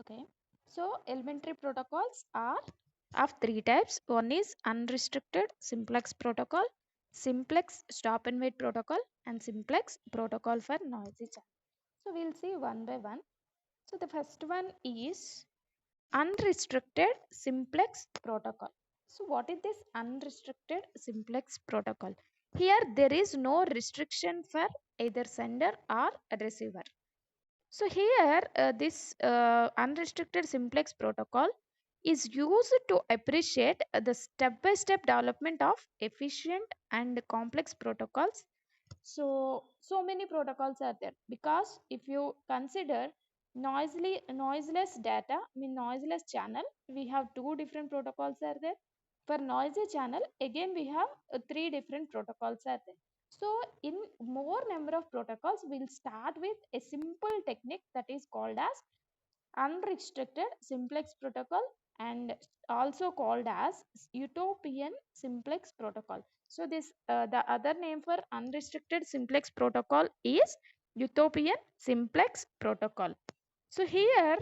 Okay. So elementary protocols are of three types. One is unrestricted simplex protocol, simplex stop and wait protocol, and simplex protocol for noisy channel. So we'll see one by one. So the first one is unrestricted simplex protocol. So what is this unrestricted simplex protocol? Here there is no restriction for either sender or receiver. So here this unrestricted simplex protocol is used to appreciate the step-by-step development of efficient and complex protocols. So many protocols are there, because if you consider noiseless data, noiseless channel, we have two different protocols are there. For noisy channel, again we have three different protocols are there. So in more number of protocols, we'll start with a simple technique that is called as unrestricted simplex protocol, and also called as utopian simplex protocol. So this the other name for unrestricted simplex protocol is utopian simplex protocol. So here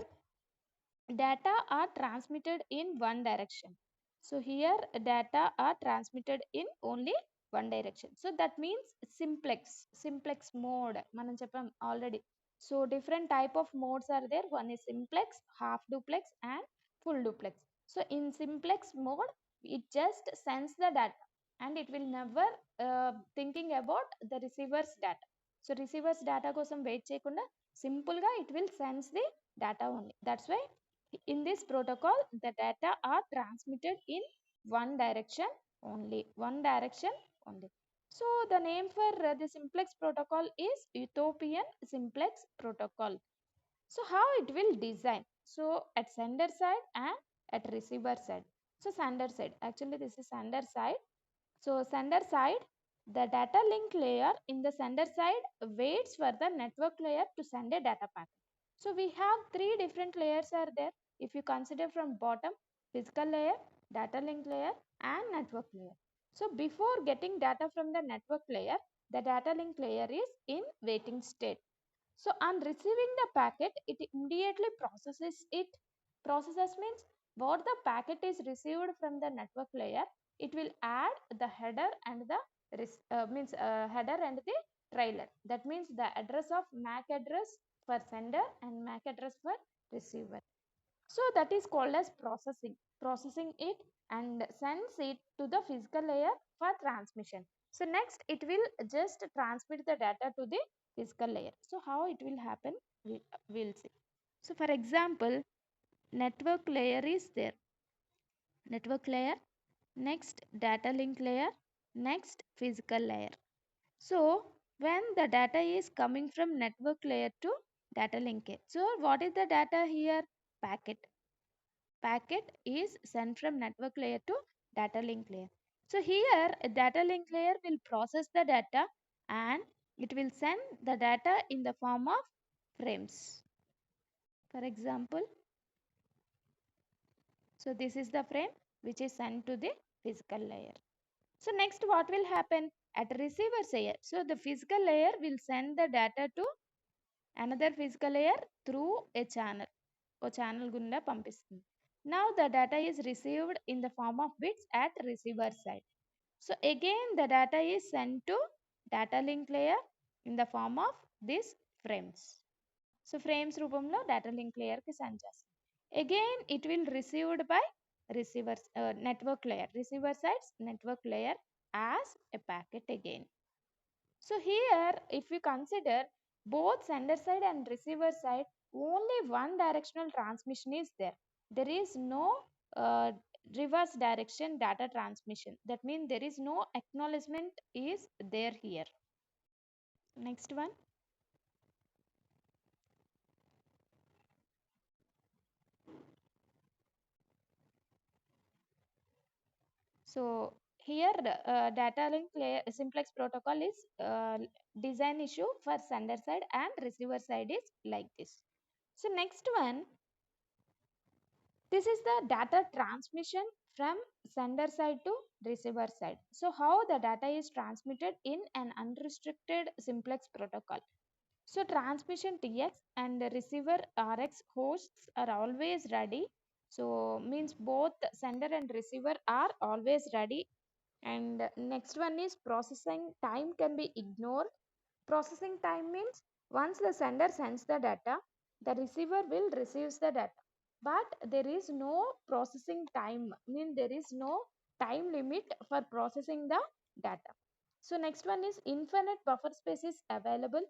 data are transmitted in one direction. So here data are transmitted in only one direction. So that means simplex mode మనం చెప్పాం already. So different type of modes are there. One is simplex, half duplex and full duplex. So in simplex mode, it just sends the data and it will never thinking about the receiver's data. So receiver's data కోసం wait చేయకుండా simple గా it will sends the data only. That's why in this protocol, the data are transmitted in one direction only. So the name for the simplex protocol is utopian simplex protocol. So how it will design? So at sender side and at receiver side. So sender side, actually this is sender side. So sender side, the data link layer in the sender side waits for the network layer to send a data packet. So we have three different layers are there. If you consider from bottom, physical layer, data link layer and network layer. So before getting data from the network layer, the data link layer is in waiting state. So on receiving the packet, it immediately processes it. Processes means what the packet is received from the network layer, it will add the header and the header and the trailer. That means the address of MAC address for sender and MAC address for receiver. So that is called as processing it and sends it to the physical layer for transmission. So next it will just transmit the data to the physical layer. So how it will happen, we'll see. So for example, network layer is there. Network layer, next data link layer, next physical layer. So when the data is coming from network layer to data link layer. So what is the data here? Packet. Packet is sent from network layer to data link layer. So here a data link layer will process the data and it will send the data in the form of frames. For example, so this is the frame which is sent to the physical layer. So next what will happen at receiver layer? So the physical layer will send the data to another physical layer through a channel. O channel గుండా పంపిస్తుంది. Now the data is received in the form of bits at receiver side. So again the data is sent to data link layer in the form of these frames. So frames రూపంలో data link layer కి send చేస్తాం. Again it will received by receivers network layer. Receiver sides network layer as a packet again. So here if we consider both sender side and receiver side, only one directional transmission is there. There is no reverse direction data transmission. That means there is no acknowledgement is there here. Next one. So here data link layer simplex protocol is design issue for sender side and receiver side is like this. So next one, this is the data transmission from sender side to receiver side. So how the data is transmitted in an unrestricted simplex protocol. So transmission TX and the receiver RX hosts are always ready. So means both sender and receiver are always ready. And next one is processing time can be ignored. Processing time means once the sender sends the data, the receiver will receive the data. But there is no processing time, mean there is no time limit for processing the data. So next one is infinite buffer space is available.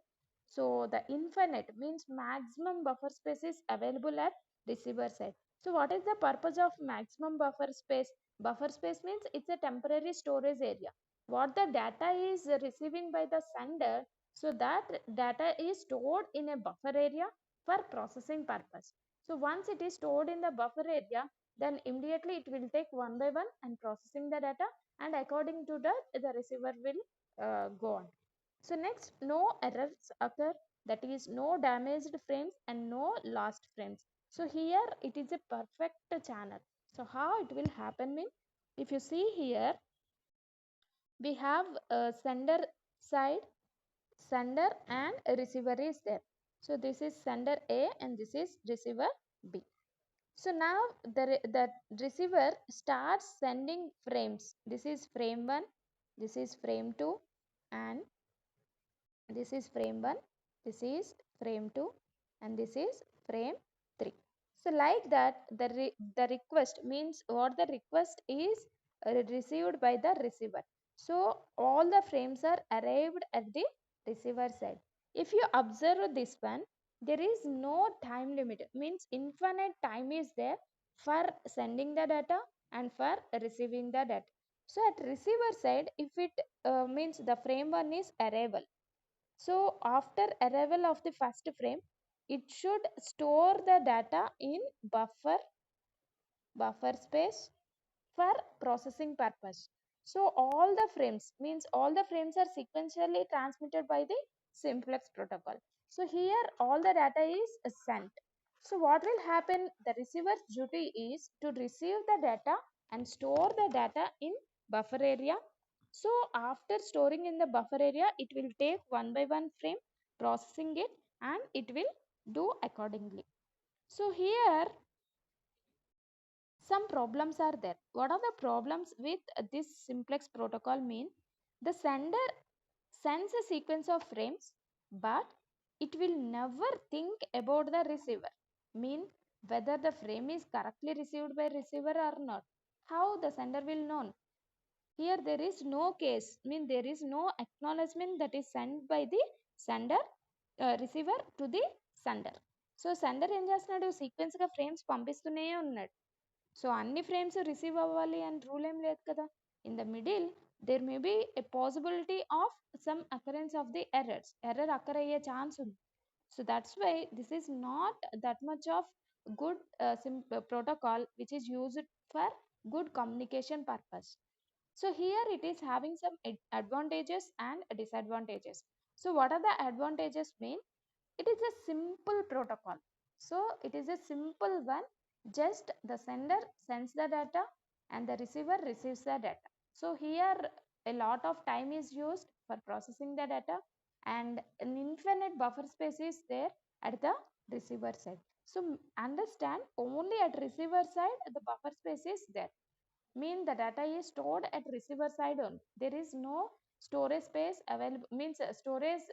So the infinite means maximum buffer space is available at receiver side. So what is the purpose of maximum buffer space? Buffer space means it's a temporary storage area. What the data is receiving by the sender, so that data is stored in a buffer area for processing purpose. So once it is stored in the buffer area, then immediately it will take one by one and processing the data, and according to that the receiver will go on. So next, no errors occur, that is no damaged frames and no lost frames. So here it is a perfect channel. So how it will happen mean, if you see here, we have a sender side, sender and a receiver is there. So this is sender A and this is receiver B. So now the receiver starts sending frames. This is frame 1, this is frame 2, and this is frame 1, this is frame 2, and this is frame 3. So like that the request means what the request is received by the receiver. So all the frames are arrived at the receiver side. If you observe this one, there is no time limit, means infinite time is there for sending the data and for receiving the data. So at receiver side, if it means the frame 1 is arrival, so after arrival of the first frame, it should store the data in buffer space for processing purpose. So all the frames means all the frames are sequentially transmitted by the simplex protocol. So here all the data is sent. So what will happen? The receiver's duty is to receive the data and store the data in buffer area. So after storing in the buffer area, it will take one by one frame, processing it, and it will do accordingly. So here some problems are there. What are the problems with this simplex protocol mean? The sender sends a sequence of frames, but it will never think about the receiver, mean whether the frame is correctly received by receiver or not. How the sender will know? Here there is no case, mean there is no acknowledgement that is sent by the sender receiver to the sender. So sender ఏం చేస్తున్నాడు, సీక్వెన్స్గా frames పంపిస్తూనే ఉన్నాడు. So అన్ని frames receive అవ్వాలి అని rule ఏం లేదు కదా. In the middle there may be a possibility of some occurrence of the error occur అయ్యే ఛాన్స్ ఉంది. So that's why this is not that much of good protocol which is used for good communication purpose. So here it is having some advantages and disadvantages. So what are the advantages mean? It is a simple protocol. So it is a simple one. Just the sender sends the data and the receiver receives the data. So here a lot of time is used for processing the data, and an infinite buffer space is there at the receiver side. So understand, only at receiver side the buffer space is there, mean the data is stored at receiver side only. There is no storage space available, means storage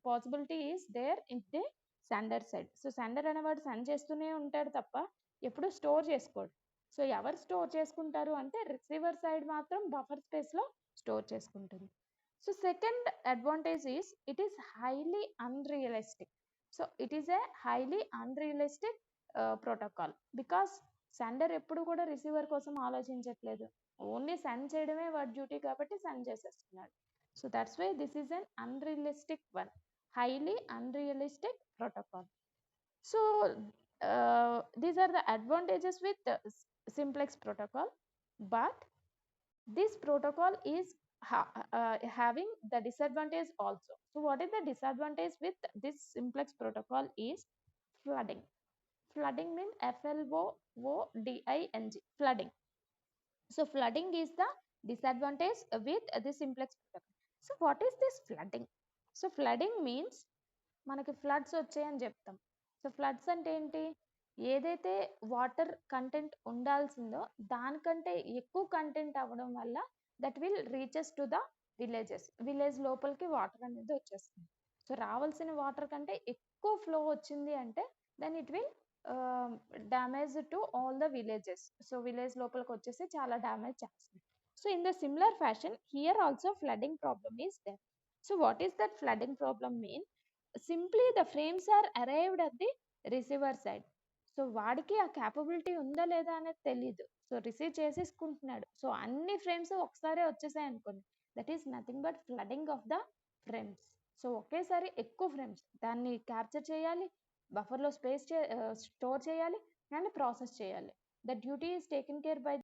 possibility is there in the sender side. So sender అనేవాడు send చేస్తూనే ఉంటాడు తప్ప ఎప్పుడు store చేసుకోడు. So ఎవరు store చేసుకుంటారు అంటే receiver side మాత్రం బఫర్ స్పేస్లో స్టోర్ చేసుకుంటుంది. So second advantage is it is highly unrealistic. So it is a highly unrealistic protocol, because sender ఎప్పుడు కూడా రిసీవర్ కోసం ఆలోచించట్లేదు, ఓన్లీ సెండ్ చేయడమే వాడి డ్యూటీ కాబట్టి సెండ్ చేసేస్తున్నాడు. So that's why this is un unrealistic one, highly unrealistic protocol. So these are the advantages with the simplex protocol, but this protocol is having the disadvantage also. So what is the disadvantage with this simplex protocol is flooding. Flooding means FLOODING, flooding. So flooding is the disadvantage with the simplex protocol. So what is this flooding? So flooding means మనకి floods వచ్చాయని చెప్తాం. So floods అంటే ఏంటి? ఏదైతే water content ఉండాల్సిందో దానికంటే ఎక్కువ content అవ్వడం వల్ల that will reaches to the villages. Village లోపలికి వాటర్ అనేది వచ్చేస్తుంది. సో రావాల్సిన వాటర్ కంటే ఎక్కువ ఫ్లో వచ్చింది అంటే then it will damage to all the villages. So village లోపలికి వచ్చేసి చాలా డ్యామేజ్ చేస్తుంది. So in the similar fashion here also flooding problem is there. So what is that flooding problem mean? Simply the frames are arrived at the receiver side. So వాడికి ఆ capability ఉందా లేదా అనేది తెలీదు. సో రిసీవ్ చేసేసుకుంటున్నాడు. So అన్ని frames ఒకసారి వచ్చేసాయి అనుకోండి, that is nothing but flooding of the frames. So ఒకేసారి ఎక్కువ ఫ్రేమ్స్ దాన్ని క్యాప్చర్ చేయాలి, బఫర్లో స్టోర్ చేయాలి అండ్ ప్రాసెస్ చేయాలి. The duty is taken care bye